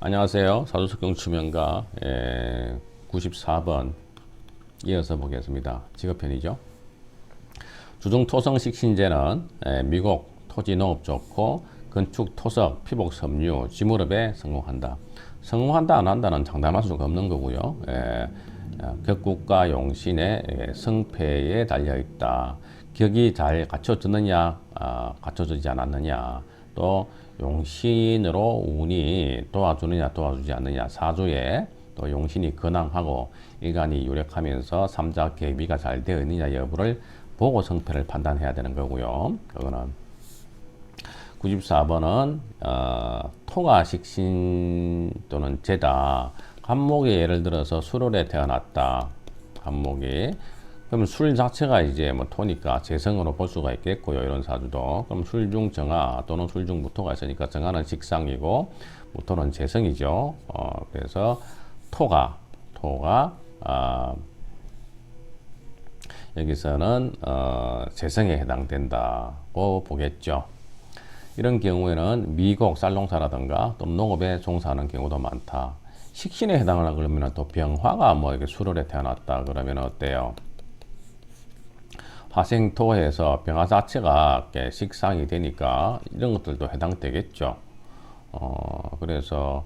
안녕하세요. 사주석경 추명가 94번 이어서 보겠습니다. 직업편이죠. 주중 토성식 신재는 미국 토지 농업 좋고 건축 토석 피복 섬유 지무렵에 성공한다. 성공한다 안 한다는 장담할 수가 없는 거고요. 격국과 용신의 성패에 달려 있다. 격이 잘 갖춰졌느냐, 갖춰지지 않았느냐, 또 용신으로 운이 도와주느냐 도와주지 않느냐, 사주에 또 용신이 근황하고 일간이 유력하면서 삼자 계비가 잘 되어 있느냐 여부를 보고 성패를 판단해야 되는 거고요. 그거는 94번은 토가 식신 또는 제다. 간목이 예를 들어서 술월에 태어났다. 간목이 그럼 술 자체가 이제 뭐 토니까 재성으로 볼 수가 있겠고요. 이런 사주도. 그럼 술중 정화 또는 술중 무토가 있으니까 정화는 식상이고 무토는 재성이죠. 그래서 토가 여기서는 재성에 해당된다고 보겠죠. 이런 경우에는 미국 쌀농사라든가 또 농업에 종사하는 경우도 많다. 식신에 해당하려 그러면 또 병화가 뭐 이렇게 술월에 태어났다 그러면 어때요? 화생토해서 병화 자체가 식상이 되니까 이런 것들도 해당되겠죠. 그래서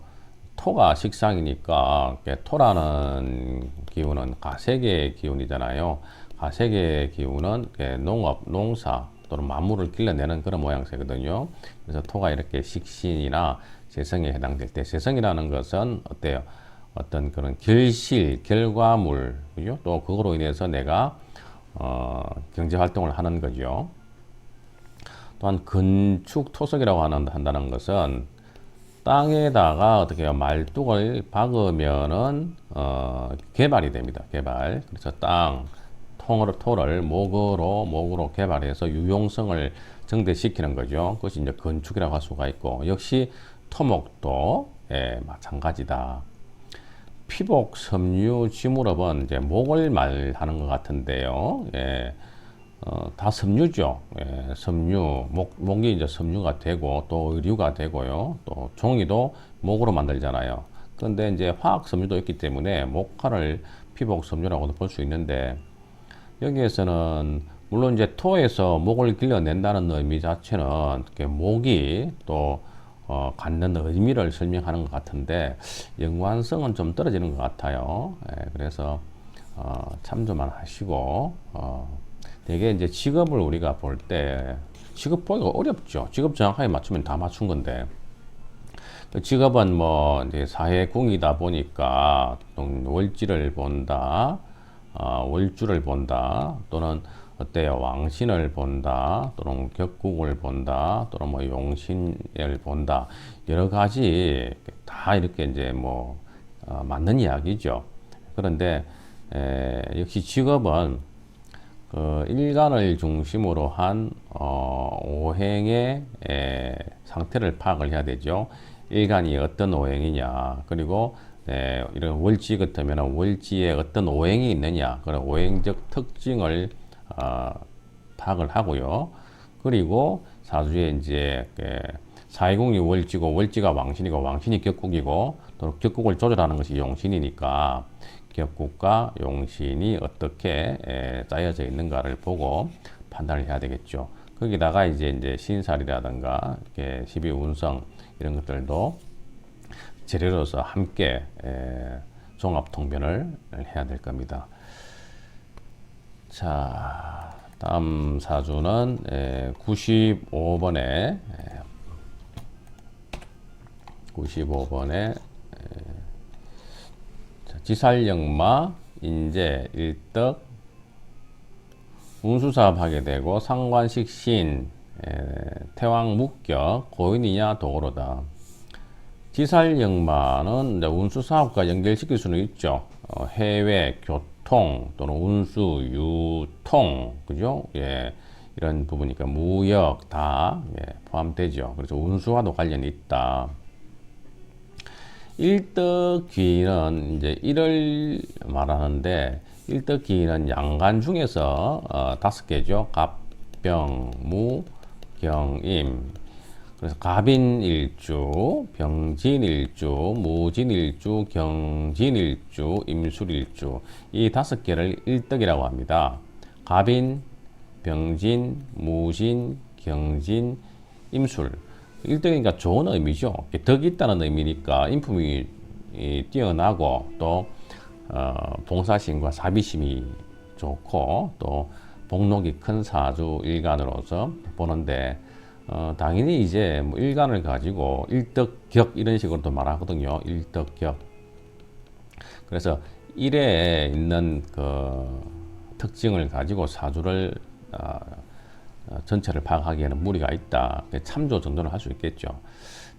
토가 식상이니까 토라는 기운은 가세계의 기운이잖아요. 가세계의 기운은 농업, 농사 또는 만물을 길러내는 그런 모양새거든요. 그래서 토가 이렇게 식신이나 재성에 해당될 때, 재성이라는 것은 어때요? 어떤 그런 결실, 결과물, 그죠? 또 그거로 인해서 내가 경제 활동을 하는 거죠. 또한 건축 토석이라고 한다는 것은 땅에다가 어떻게 해요? 말뚝을 박으면은 개발이 됩니다. 개발. 그래서 땅, 토를 목으로 개발해서 유용성을 증대시키는 거죠. 그것이 이제 건축이라고 할 수가 있고, 역시 토목도 마찬가지다. 피복, 섬유, 지무렵은 이제 목을 말하는 것 같은데요. 다 섬유죠. 섬유, 목이 이제 섬유가 되고, 또 의류가 되고요. 또 종이도 목으로 만들잖아요. 그런데 이제 화학 섬유도 있기 때문에 목화를 피복, 섬유라고도 볼 수 있는데, 여기에서는 물론 이제 토에서 목을 길러낸다는 의미 자체는 목이 또 갖는 의미를 설명하는 것 같은데 연관성은 좀 떨어지는 것 같아요. 그래서 참조만 하시고 되게 이제 직업을 우리가 볼 때 직업 보기가 어렵죠. 직업 정확하게 맞추면 다 맞춘 건데 직업은 뭐 이제 사회궁이다 보니까 월지를 본다, 월주를 본다, 또는 어때요? 왕신을 본다, 또는 격국을 본다, 또는 뭐 용신을 본다. 여러 가지 다 이렇게 이제 뭐 맞는 이야기죠. 그런데 역시 직업은 그 일간을 중심으로 한 오행의 상태를 파악을 해야 되죠. 일간이 어떤 오행이냐, 그리고 이런 월지 같으면 월지에 어떤 오행이 있느냐, 그런 오행적 특징을 파악을 하고요. 그리고 사주에 이제 사이궁이 월지고 월지가 왕신이고 왕신이 격국이고 또 격국을 조절하는 것이 용신이니까 격국과 용신이 어떻게 짜여져 있는가를 보고 판단을 해야 되겠죠. 거기다가 이제 신살이라든가 이렇게 12운성 이런 것들도 재료로서 함께 종합 통변을 해야 될 겁니다. 자, 다음 사주는 95번에 지살령마, 인재, 일덕, 운수사업 하게 되고 상관식신, 태왕묵격, 고인이냐 도로다. 지살령마는 운수사업과 연결시킬 수는 있죠. 해외, 교통 또는 운수, 유통, 그죠? 이런 부분이니까 무역 다 포함되죠. 그래서 운수와도 관련이 있다. 일덕기는 이제 일을 말하는데 일덕기는 양간 중에서 5개죠. 갑, 병, 무, 경, 임. 그래서 갑인일주, 병진일주, 무진일주, 경진일주, 임술일주 이 5개를 일덕이라고 합니다. 갑인, 병진, 무진, 경진, 임술. 일덕이니까 좋은 의미죠. 덕이 있다는 의미니까 인품이 뛰어나고 또 봉사심과 사비심이 좋고 또 복록이 큰 사주 일간으로서 보는데 당연히 이제 뭐 일간을 가지고 일덕격 이런 식으로도 말하거든요. 일덕격. 그래서 일에 있는 그 특징을 가지고 사주를 전체를 파악하기에는 무리가 있다. 참조 정도는 할 수 있겠죠.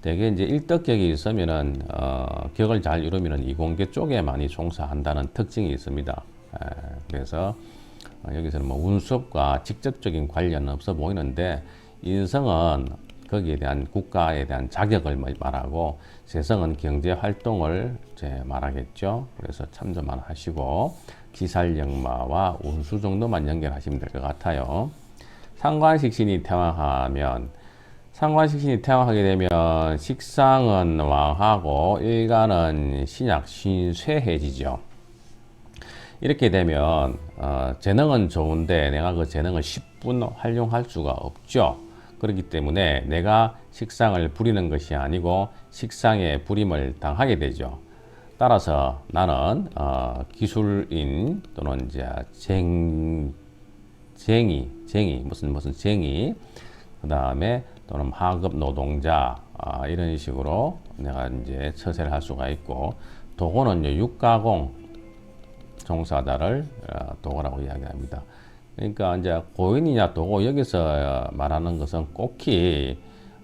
대개 이제 일덕격이 있으면은 격을 잘 이루면은 이공계 쪽에 많이 종사한다는 특징이 있습니다. 그래서 여기서는 뭐 운수업과 직접적인 관련은 없어 보이는데 인성은 거기에 대한 국가에 대한 자격을 말하고 세성은 경제 활동을 이제 말하겠죠. 그래서 참조만 하시고 지살역마와 운수 정도만 연결하시면 될 것 같아요. 상관식신이 태왕하면 상관식신이 태왕하게 되면 식상은 왕하고 일간은 신약 신쇠해지죠. 이렇게 되면 재능은 좋은데 내가 그 재능을 10분 활용할 수가 없죠. 그렇기 때문에 내가 식상을 부리는 것이 아니고 식상에 부림을 당하게 되죠. 따라서 나는 기술인 또는 이제 쟁이 무슨 쟁이 그 다음에 또는 하급 노동자 이런 식으로 내가 이제 처세를 할 수가 있고 도고는 이제 육가공 종사자를 도고라고 이야기합니다. 그러니까 이제 고인이냐 도고 여기서 말하는 것은 꼭히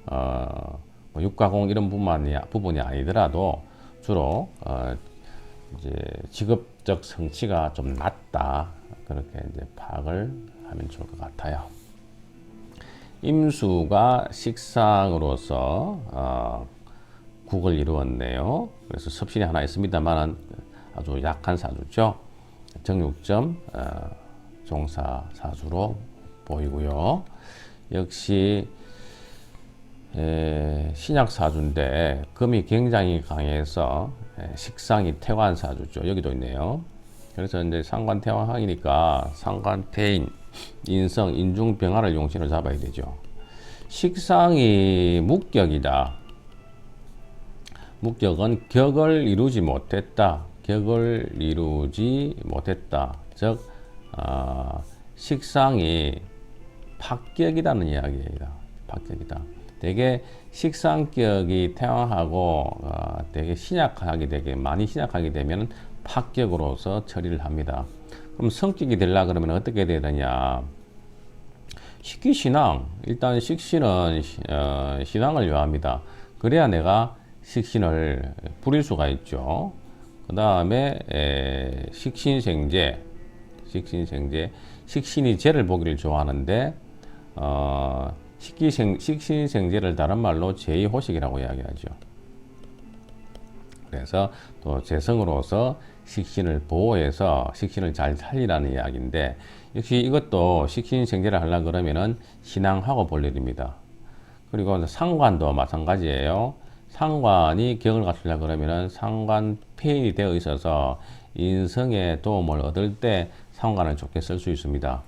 뭐 육가공 이런 부분이 아니더라도 주로 이제 직업적 성취가 좀 낮다 그렇게 이제 파악을 하면 좋을 것 같아요. 임수가 식상으로서 국을 이루었네요. 그래서 섭신이 하나 있습니다만 아주 약한 사주죠. 정육점 종사 사주로 보이고요. 역시 신약 사주인데 금이 굉장히 강해서 식상이 태관 사주죠. 여기도 있네요. 그래서 이제 상관 태왕하기니까 상관 태인 인성 인중 병화를 용신으로 잡아야 되죠. 식상이 묵격이다. 묵격은 격을 이루지 못했다. 격을 이루지 못했다. 즉 식상이 파격이라는 이야기입니다. 파격이다. 되게 식상격이 태왕하고 되게 신약하게 되게 많이 신약하게 되면 파격으로서 처리를 합니다. 그럼 성격이 되려 그러면 어떻게 되느냐? 식기신앙. 일단 식신은 신앙을 요합니다. 그래야 내가 식신을 부릴 수가 있죠. 그 다음에 식신생제. 식신이 죄를 보기를 좋아하는데 식신생제를 다른 말로 제의호식이라고 이야기하죠. 그래서 또 재성으로서 식신을 보호해서 식신을 잘 살리라는 이야기인데 역시 이것도 식신생제를 하려고 그러면은 신앙하고 볼 일입니다. 그리고 상관도 마찬가지예요. 상관이 격을 갖추려고 그러면은 상관 폐인이 되어 있어서 인성의 도움을 얻을 때 상관을 좋게 쓸 수 있습니다.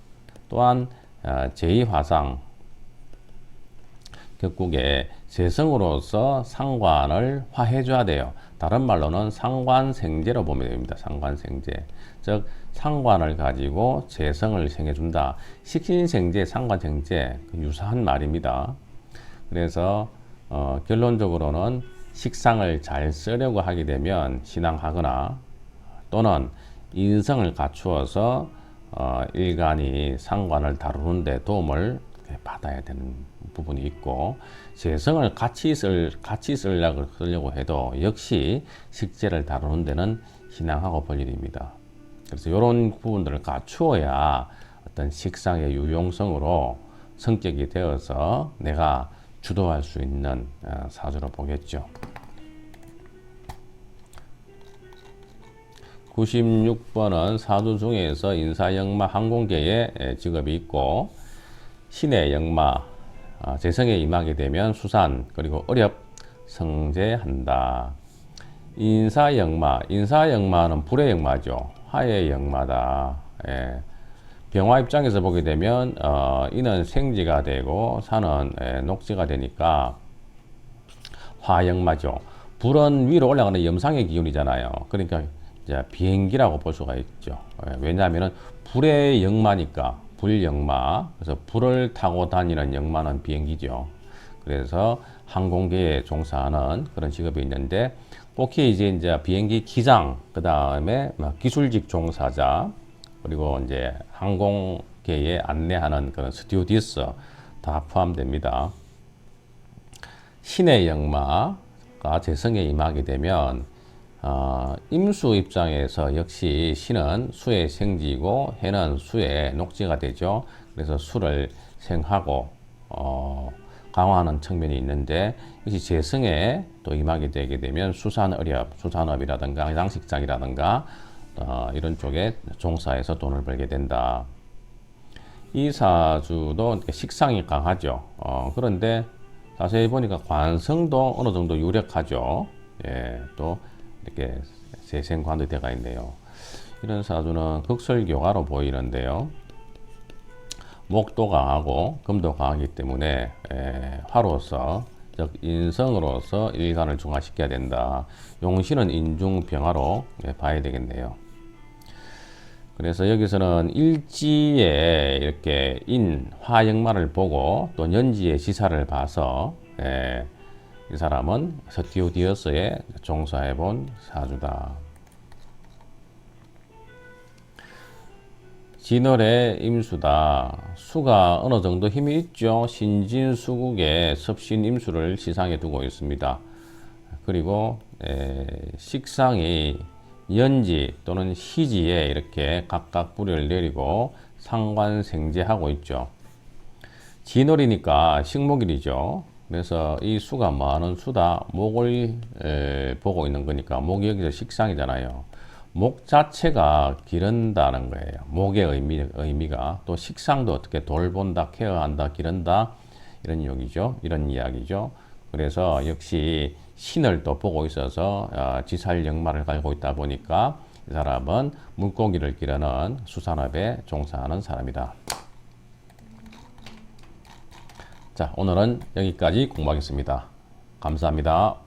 또한 제2화상 격국에 재성으로서 상관을 화해줘야 돼요. 다른 말로는 상관생제로 보면 됩니다. 상관생제. 즉 상관을 가지고 재성을 생해준다. 식신생제, 상관생제 유사한 말입니다. 그래서 결론적으로는 식상을 잘 쓰려고 하게 되면 신앙하거나 또는 인성을 갖추어서 일간이 상관을 다루는데 도움을 받아야 되는 부분이 있고 재성을 같이 쓰려고 해도 역시 식재를 다루는 데는 신앙하고 볼 일입니다. 그래서 이런 부분들을 갖추어야 어떤 식상의 유용성으로 성격이 되어서 내가 주도할 수 있는 사주로 보겠죠. 96번은 사주 중에서 인사역마 항공계의 직업이 있고 신의 역마 재성에 임하게 되면 수산 그리고 어렵 성재한다. 인사역마, 인사역마는 불의 역마죠. 화의 역마다. 예. 병화 입장에서 보게 되면 이는 생지가 되고 산은 녹지가 되니까 화역마죠. 불은 위로 올라가는 염상의 기운이잖아요. 그러니까 이제 비행기라고 볼 수가 있죠. 왜냐하면 불의 역마니까 불역마. 그래서 불을 타고 다니는 역마는 비행기죠. 그래서 항공계에 종사하는 그런 직업이 있는데 꼭히 이제 비행기 기장, 그 다음에 기술직 종사자, 그리고 이제 항공계에 안내하는 그런 스튜어디스 다 포함됩니다. 신의 역마가 재성에 임하게 되면 임수 입장에서 역시 신은 수의 생지이고 해는 수의 녹지가 되죠. 그래서 수를 생하고 강화하는 측면이 있는데 역시 재성에 또 임하게 되게 되면 수산어렵, 수산업이라든가 양식장이라든가 이런 쪽에 종사해서 돈을 벌게 된다. 이 사주도 식상이 강하죠. 그런데 자세히 보니까 관성도 어느 정도 유력하죠. 예, 또 이렇게 세생관도 되어 있네요. 이런 사주는 극설교화로 보이는데요. 목도 강하고 금도 강하기 때문에 화로서 즉 인성으로서 일간을 중화시켜야 된다. 용신은 인중병화로 봐야 되겠네요. 그래서 여기서는 일지에 이렇게 화역마를 보고 또 연지의 시사를 봐서 이 사람은 스튜어디스에 종사해 본 사주다. 진월의 임수다. 수가 어느 정도 힘이 있죠. 신진수국의 섭신임수를 시상해 두고 있습니다. 그리고 식상이 연지 또는 희지에 이렇게 각각 뿌리를 내리고 상관생재하고 있죠. 진월이니까 식목일이죠. 그래서 이 수가 뭐하는 수다? 목을 보고 있는 거니까 목이 여기서 식상이잖아요. 목 자체가 기른다는 거예요. 목의 의미가 또 식상도 어떻게 돌본다, 케어한다, 기른다 이런 얘기죠. 이런 이야기죠. 그래서 역시 신을 또 보고 있어서 지살역마를 가지고 있다 보니까 이 사람은 물고기를 기르는 수산업에 종사하는 사람이다. 자, 오늘은 여기까지 공부하겠습니다. 감사합니다.